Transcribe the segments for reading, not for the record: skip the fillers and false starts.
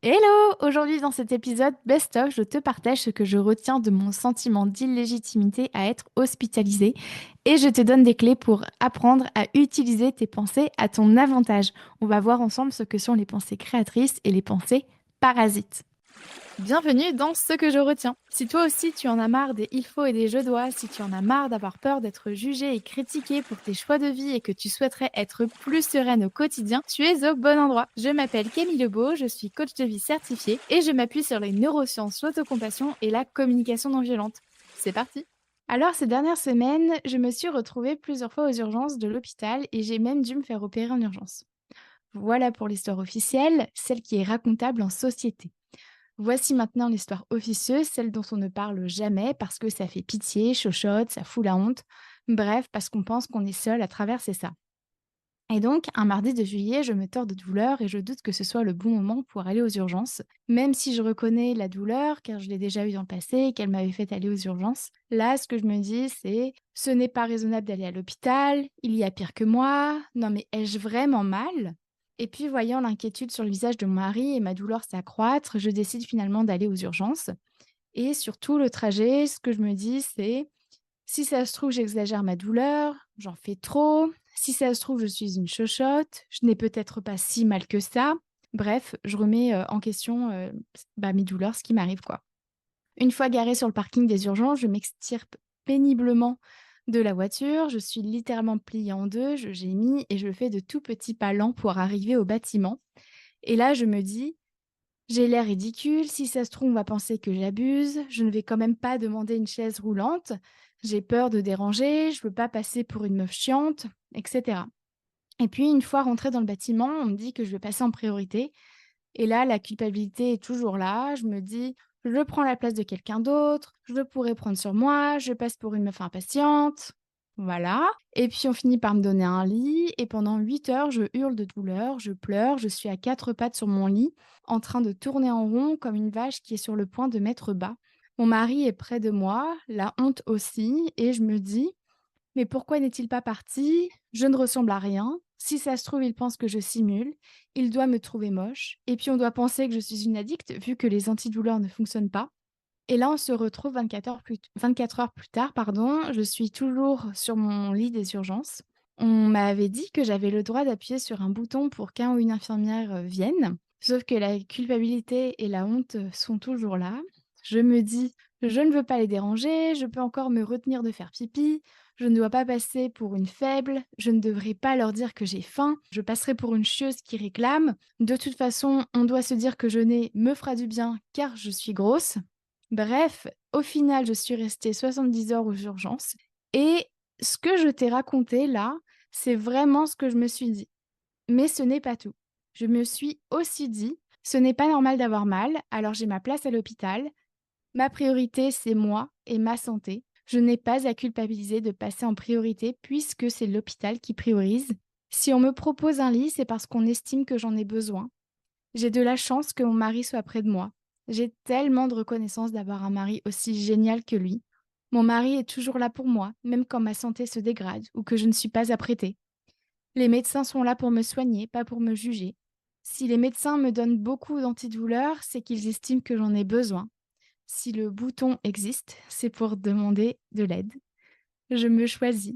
Hello! Aujourd'hui, dans cet épisode Best of, je te partage ce que je retiens de mon sentiment d'illégitimité à être hospitalisée et je te donne des clés pour apprendre à utiliser tes pensées à ton avantage. On va voir ensemble ce que sont les pensées créatrices et les pensées parasites. Bienvenue dans Ce que je retiens. Si toi aussi tu en as marre des il faut et des je dois, si tu en as marre d'avoir peur d'être jugé et critiqué pour tes choix de vie et que tu souhaiterais être plus sereine au quotidien, tu es au bon endroit. Je m'appelle Camille Lebeau, je suis coach de vie certifiée et je m'appuie sur les neurosciences, l'autocompassion et la communication non violente. C'est parti! Alors, ces dernières semaines, je me suis retrouvée plusieurs fois aux urgences de l'hôpital et j'ai même dû me faire opérer en urgence. Voilà pour l'histoire officielle, celle qui est racontable en société. Voici maintenant l'histoire officieuse, celle dont on ne parle jamais parce que ça fait pitié, chochotte, ça fout la honte. Bref, parce qu'on pense qu'on est seul à traverser ça. Et donc, un mardi de juillet, je me tords de douleur et je doute que ce soit le bon moment pour aller aux urgences. Même si je reconnais la douleur, car je l'ai déjà eue dans le passé et qu'elle m'avait fait aller aux urgences, là, ce que je me dis, c'est ce n'est pas raisonnable d'aller à l'hôpital, il y a pire que moi, non mais ai-je vraiment mal? Et puis, voyant l'inquiétude sur le visage de mon mari et ma douleur s'accroître, je décide finalement d'aller aux urgences. Et sur tout le trajet, ce que je me dis, c'est si ça se trouve, j'exagère ma douleur, j'en fais trop. Si ça se trouve, je suis une chochotte, je n'ai peut-être pas si mal que ça. Bref, je remets en question mes douleurs, ce qui m'arrive quoi. Une fois garée sur le parking des urgences, je m'extirpe péniblement de la voiture. Je suis littéralement pliée en deux, je gémis et je fais de tout petits pas lents pour arriver au bâtiment. Et là, je me dis, j'ai l'air ridicule, si ça se trouve, on va penser que j'abuse, je ne vais quand même pas demander une chaise roulante, j'ai peur de déranger, je veux pas passer pour une meuf chiante, etc. Et puis, une fois rentrée dans le bâtiment, on me dit que je vais passer en priorité. Et là, la culpabilité est toujours là. Je me dis, je prends la place de quelqu'un d'autre, je pourrais prendre sur moi, je passe pour une meuf impatiente. Voilà. Et puis, on finit par me donner un lit. Et pendant 8 heures, je hurle de douleur, je pleure, je suis à quatre pattes sur mon lit, en train de tourner en rond comme une vache qui est sur le point de mettre bas. Mon mari est près de moi, la honte aussi. Et je me dis, mais pourquoi n'est-il pas parti? Je ne ressemble à rien. Si ça se trouve, il pense que je simule. Il doit me trouver moche. Et puis on doit penser que je suis une addicte vu que les antidouleurs ne fonctionnent pas. Et là, on se retrouve 24 heures plus tard, pardon. Je suis toujours sur mon lit des urgences. On m'avait dit que j'avais le droit d'appuyer sur un bouton pour qu'un ou une infirmière vienne. Sauf que la culpabilité et la honte sont toujours là. Je me dis, je ne veux pas les déranger, je peux encore me retenir de faire pipi, je ne dois pas passer pour une faible, je ne devrais pas leur dire que j'ai faim, je passerai pour une chieuse qui réclame. De toute façon, on doit se dire que jeûner me fera du bien car je suis grosse. Bref, au final, je suis restée 70 heures aux urgences et ce que je t'ai raconté là, c'est vraiment ce que je me suis dit. Mais ce n'est pas tout. Je me suis aussi dit: «Ce n'est pas normal d'avoir mal, alors j'ai ma place à l'hôpital. Ma priorité, c'est moi et ma santé. Je n'ai pas à culpabiliser de passer en priorité puisque c'est l'hôpital qui priorise. Si on me propose un lit, c'est parce qu'on estime que j'en ai besoin. J'ai de la chance que mon mari soit près de moi. J'ai tellement de reconnaissance d'avoir un mari aussi génial que lui. Mon mari est toujours là pour moi, même quand ma santé se dégrade ou que je ne suis pas apprêtée. Les médecins sont là pour me soigner, pas pour me juger. Si les médecins me donnent beaucoup d'antidouleurs, c'est qu'ils estiment que j'en ai besoin. Si le bouton existe, c'est pour demander de l'aide. Je me choisis.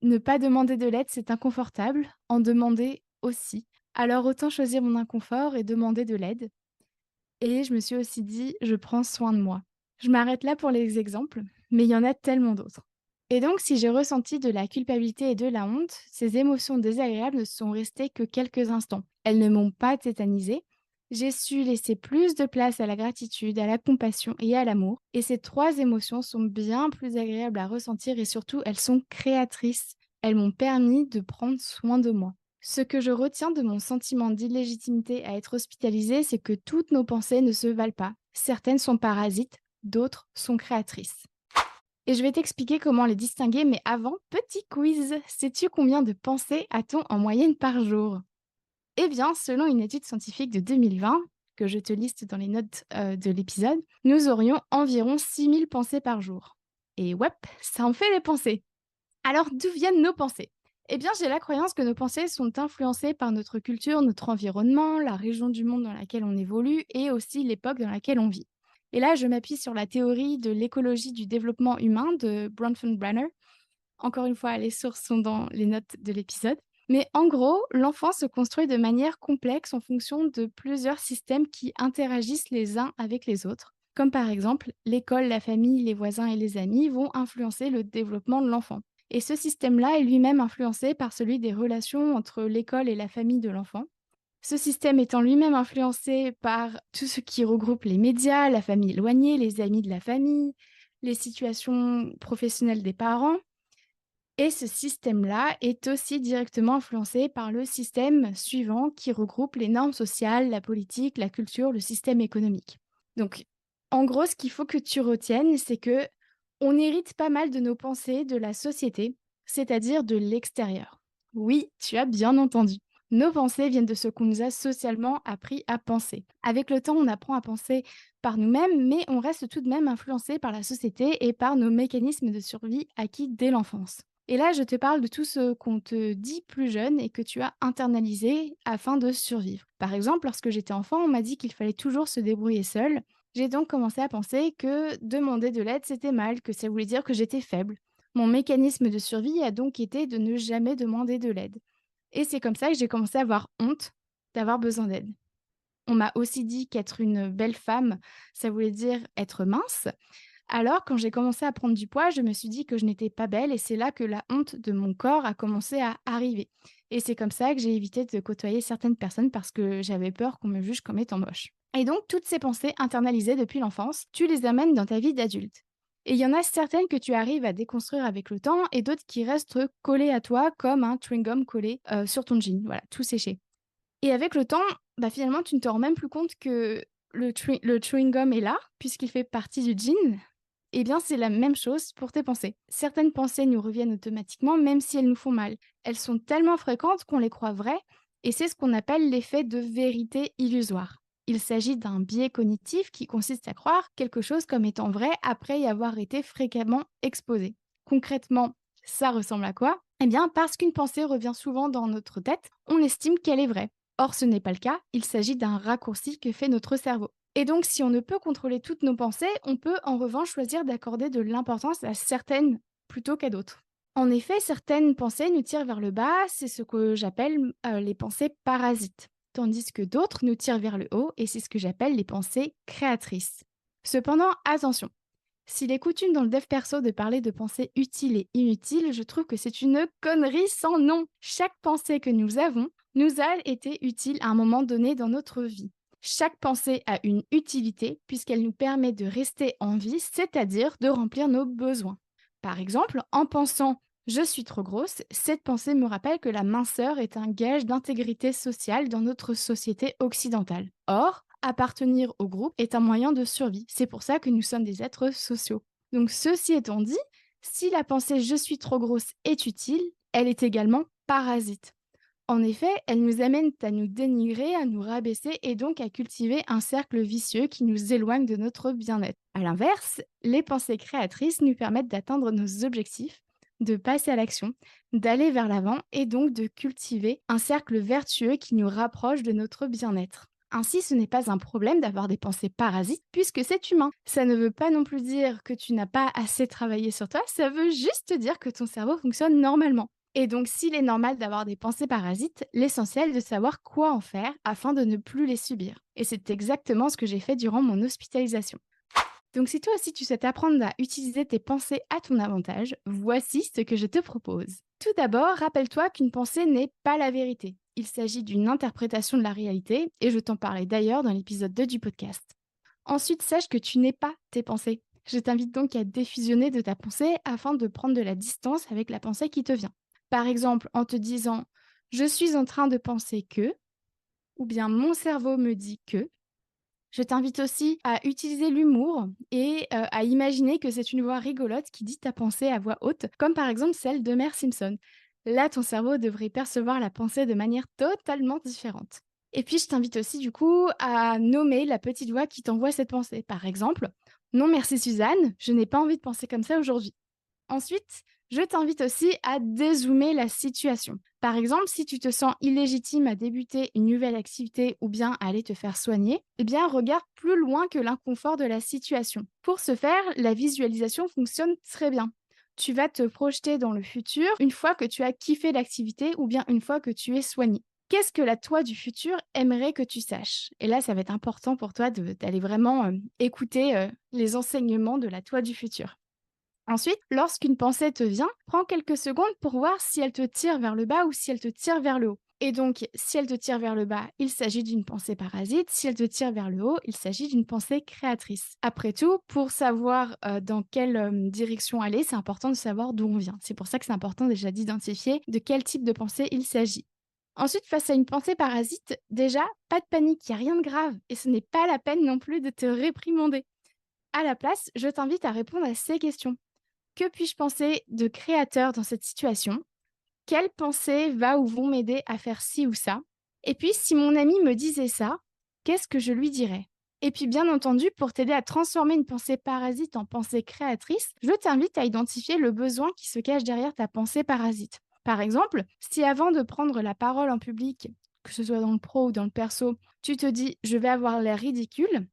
Ne pas demander de l'aide, c'est inconfortable. En demander aussi. Alors autant choisir mon inconfort et demander de l'aide. Et je me suis aussi dit: «Je prends soin de moi». Je m'arrête là pour les exemples, mais il y en a tellement d'autres. Et donc si j'ai ressenti de la culpabilité et de la honte, ces émotions désagréables ne sont restées que quelques instants. Elles ne m'ont pas tétanisée. J'ai su laisser plus de place à la gratitude, à la compassion et à l'amour. Et ces 3 émotions sont bien plus agréables à ressentir et surtout, elles sont créatrices. Elles m'ont permis de prendre soin de moi. Ce que je retiens de mon sentiment d'illégitimité à être hospitalisée, c'est que toutes nos pensées ne se valent pas. Certaines sont parasites, d'autres sont créatrices. Et je vais t'expliquer comment les distinguer, mais avant, petit quiz. Sais-tu combien de pensées a-t-on en moyenne par jour? Eh bien, selon une étude scientifique de 2020, que je te liste dans les notes de l'épisode, nous aurions environ 6000 pensées par jour. Et ouais, ça en fait des pensées. Alors, d'où viennent nos pensées? Eh bien, j'ai la croyance que nos pensées sont influencées par notre culture, notre environnement, la région du monde dans laquelle on évolue et aussi l'époque dans laquelle on vit. Et là, je m'appuie sur la théorie de l'écologie du développement humain de Bronfenbrenner. Encore une fois, les sources sont dans les notes de l'épisode. Mais en gros, l'enfant se construit de manière complexe en fonction de plusieurs systèmes qui interagissent les uns avec les autres. Comme par exemple, l'école, la famille, les voisins et les amis vont influencer le développement de l'enfant. Et ce système-là est lui-même influencé par celui des relations entre l'école et la famille de l'enfant. Ce système étant lui-même influencé par tout ce qui regroupe les médias, la famille éloignée, les amis de la famille, les situations professionnelles des parents. Et ce système-là est aussi directement influencé par le système suivant qui regroupe les normes sociales, la politique, la culture, le système économique. Donc, en gros, ce qu'il faut que tu retiennes, c'est que on hérite pas mal de nos pensées de la société, c'est-à-dire de l'extérieur. Oui, tu as bien entendu. Nos pensées viennent de ce qu'on nous a socialement appris à penser. Avec le temps, on apprend à penser par nous-mêmes, mais on reste tout de même influencé par la société et par nos mécanismes de survie acquis dès l'enfance. Et là, je te parle de tout ce qu'on te dit plus jeune et que tu as internalisé afin de survivre. Par exemple, lorsque j'étais enfant, on m'a dit qu'il fallait toujours se débrouiller seul. J'ai donc commencé à penser que demander de l'aide, c'était mal, que ça voulait dire que j'étais faible. Mon mécanisme de survie a donc été de ne jamais demander de l'aide. Et c'est comme ça que j'ai commencé à avoir honte d'avoir besoin d'aide. On m'a aussi dit qu'être une belle femme, ça voulait dire être mince. Alors, quand j'ai commencé à prendre du poids, je me suis dit que je n'étais pas belle et c'est là que la honte de mon corps a commencé à arriver. Et c'est comme ça que j'ai évité de côtoyer certaines personnes parce que j'avais peur qu'on me juge comme étant moche. Et donc, toutes ces pensées internalisées depuis l'enfance, tu les amènes dans ta vie d'adulte. Et il y en a certaines que tu arrives à déconstruire avec le temps et d'autres qui restent collées à toi comme un chewing-gum collé sur ton jean, voilà, tout séché. Et avec le temps, finalement, tu ne te rends même plus compte que le chewing-gum est là, puisqu'il fait partie du jean. Eh bien, c'est la même chose pour tes pensées. Certaines pensées nous reviennent automatiquement, même si elles nous font mal. Elles sont tellement fréquentes qu'on les croit vraies, et c'est ce qu'on appelle l'effet de vérité illusoire. Il s'agit d'un biais cognitif qui consiste à croire quelque chose comme étant vrai après y avoir été fréquemment exposé. Concrètement, ça ressemble à quoi? Eh bien, parce qu'une pensée revient souvent dans notre tête, on estime qu'elle est vraie. Or, ce n'est pas le cas, il s'agit d'un raccourci que fait notre cerveau. Et donc, si on ne peut contrôler toutes nos pensées, on peut en revanche choisir d'accorder de l'importance à certaines plutôt qu'à d'autres. En effet, certaines pensées nous tirent vers le bas, c'est ce que j'appelle les pensées parasites, tandis que d'autres nous tirent vers le haut, et c'est ce que j'appelle les pensées créatrices. Cependant, attention, s'il est coutume dans le dev perso de parler de pensées utiles et inutiles, je trouve que c'est une connerie sans nom. Chaque pensée que nous avons nous a été utile à un moment donné dans notre vie. Chaque pensée a une utilité puisqu'elle nous permet de rester en vie, c'est-à-dire de remplir nos besoins. Par exemple, en pensant je suis trop grosse, cette pensée me rappelle que la minceur est un gage d'intégrité sociale dans notre société occidentale. Or, appartenir au groupe est un moyen de survie. C'est pour ça que nous sommes des êtres sociaux. Donc, ceci étant dit, si la pensée je suis trop grosse est utile, elle est également parasite. En effet, elle nous amène à nous dénigrer, à nous rabaisser et donc à cultiver un cercle vicieux qui nous éloigne de notre bien-être. À l'inverse, les pensées créatrices nous permettent d'atteindre nos objectifs, de passer à l'action, d'aller vers l'avant et donc de cultiver un cercle vertueux qui nous rapproche de notre bien-être. Ainsi, ce n'est pas un problème d'avoir des pensées parasites puisque c'est humain. Ça ne veut pas non plus dire que tu n'as pas assez travaillé sur toi, ça veut juste dire que ton cerveau fonctionne normalement. Et donc, s'il est normal d'avoir des pensées parasites, l'essentiel est de savoir quoi en faire afin de ne plus les subir. Et c'est exactement ce que j'ai fait durant mon hospitalisation. Donc, si toi aussi tu souhaites apprendre à utiliser tes pensées à ton avantage, voici ce que je te propose. Tout d'abord, rappelle-toi qu'une pensée n'est pas la vérité. Il s'agit d'une interprétation de la réalité, et je t'en parlais d'ailleurs dans l'épisode 2 du podcast. Ensuite, sache que tu n'es pas tes pensées. Je t'invite donc à défusionner de ta pensée afin de prendre de la distance avec la pensée qui te vient. Par exemple, en te disant je suis en train de penser que, ou bien mon cerveau me dit que. Je t'invite aussi à utiliser l'humour et à imaginer que c'est une voix rigolote qui dit ta pensée à voix haute, comme par exemple celle de Mère Simpson. Là, ton cerveau devrait percevoir la pensée de manière totalement différente. Et puis, je t'invite aussi du coup à nommer la petite voix qui t'envoie cette pensée. Par exemple, non merci Suzanne, je n'ai pas envie de penser comme ça aujourd'hui. Ensuite, Je t'invite aussi à dézoomer la situation. Par exemple, si tu te sens illégitime à débuter une nouvelle activité ou bien à aller te faire soigner, eh bien regarde plus loin que l'inconfort de la situation. Pour ce faire, la visualisation fonctionne très bien. Tu vas te projeter dans le futur une fois que tu as kiffé l'activité ou bien une fois que tu es soigné. Qu'est-ce que la toi du futur aimerait que tu saches? Et là, ça va être important pour toi d'aller vraiment écouter les enseignements de la toi du futur. Ensuite, lorsqu'une pensée te vient, prends quelques secondes pour voir si elle te tire vers le bas ou si elle te tire vers le haut. Et donc, si elle te tire vers le bas, il s'agit d'une pensée parasite. Si elle te tire vers le haut, il s'agit d'une pensée créatrice. Après tout, pour savoir dans quelle direction aller, c'est important de savoir d'où on vient. C'est pour ça que c'est important déjà d'identifier de quel type de pensée il s'agit. Ensuite, face à une pensée parasite, déjà, pas de panique, il n'y a rien de grave. Et ce n'est pas la peine non plus de te réprimander. À la place, je t'invite à répondre à ces questions. Que puis-je penser de créateur dans cette situation? Quelle pensée va ou vont m'aider à faire ci ou ça? Et puis, si mon ami me disait ça, qu'est-ce que je lui dirais? Et puis, bien entendu, pour t'aider à transformer une pensée parasite en pensée créatrice, je t'invite à identifier le besoin qui se cache derrière ta pensée parasite. Par exemple, si avant de prendre la parole en public, que ce soit dans le pro ou dans le perso, tu te dis je vais avoir l'air ridicule,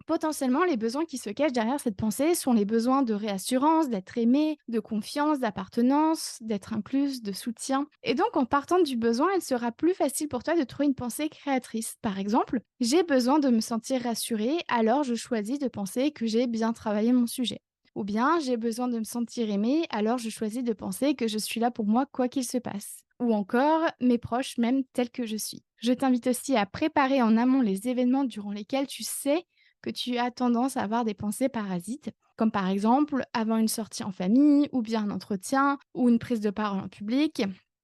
potentiellement, les besoins qui se cachent derrière cette pensée sont les besoins de réassurance, d'être aimé, de confiance, d'appartenance, d'être incluse, de soutien. Et donc, en partant du besoin, il sera plus facile pour toi de trouver une pensée créatrice. Par exemple, j'ai besoin de me sentir rassurée, alors je choisis de penser que j'ai bien travaillé mon sujet. Ou bien, j'ai besoin de me sentir aimée, alors je choisis de penser que je suis là pour moi quoi qu'il se passe. Ou encore, mes proches m'aiment tel que je suis. Je t'invite aussi à préparer en amont les événements durant lesquels tu sais que tu as tendance à avoir des pensées parasites, comme par exemple avant une sortie en famille, ou bien un entretien, ou une prise de parole en public.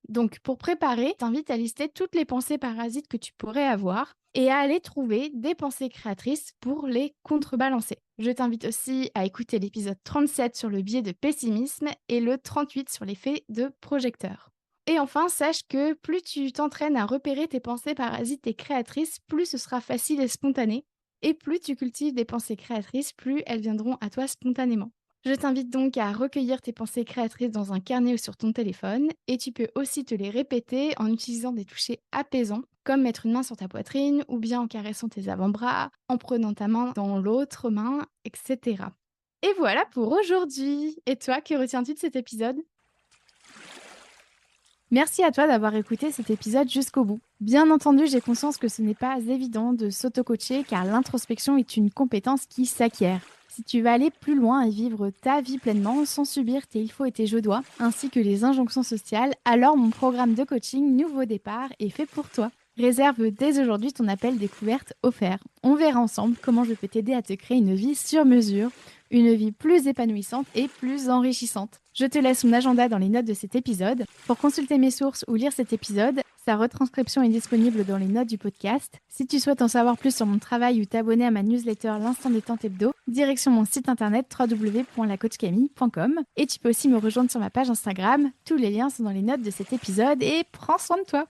Donc, pour préparer, t'invite à lister toutes les pensées parasites que tu pourrais avoir et à aller trouver des pensées créatrices pour les contrebalancer. Je t'invite aussi à écouter l'épisode 37 sur le biais de pessimisme et le 38 sur l'effet de projecteur. Et enfin, sache que plus tu t'entraînes à repérer tes pensées parasites et créatrices, plus ce sera facile et spontané. Et plus tu cultives des pensées créatrices, plus elles viendront à toi spontanément. Je t'invite donc à recueillir tes pensées créatrices dans un carnet ou sur ton téléphone et tu peux aussi te les répéter en utilisant des touchés apaisants comme mettre une main sur ta poitrine ou bien en caressant tes avant-bras, en prenant ta main dans l'autre main, etc. Et voilà pour aujourd'hui. Et toi, que retiens-tu de cet épisode? Merci à toi d'avoir écouté cet épisode jusqu'au bout. Bien entendu, j'ai conscience que ce n'est pas évident de s'auto-coacher car l'introspection est une compétence qui s'acquiert. Si tu vas aller plus loin et vivre ta vie pleinement sans subir tes il faut et tes je dois, ainsi que les injonctions sociales, alors mon programme de coaching Nouveau Départ est fait pour toi. Réserve dès aujourd'hui ton appel découverte offert. On verra ensemble comment je peux t'aider à te créer une vie sur mesure, une vie plus épanouissante et plus enrichissante. Je te laisse mon agenda dans les notes de cet épisode. Pour consulter mes sources ou lire cet épisode, sa retranscription est disponible dans les notes du podcast. Si tu souhaites en savoir plus sur mon travail ou t'abonner à ma newsletter L'Instant Détente Hebdo, direction mon site internet www.lacoachcamille.com et tu peux aussi me rejoindre sur ma page Instagram. Tous les liens sont dans les notes de cet épisode et prends soin de toi.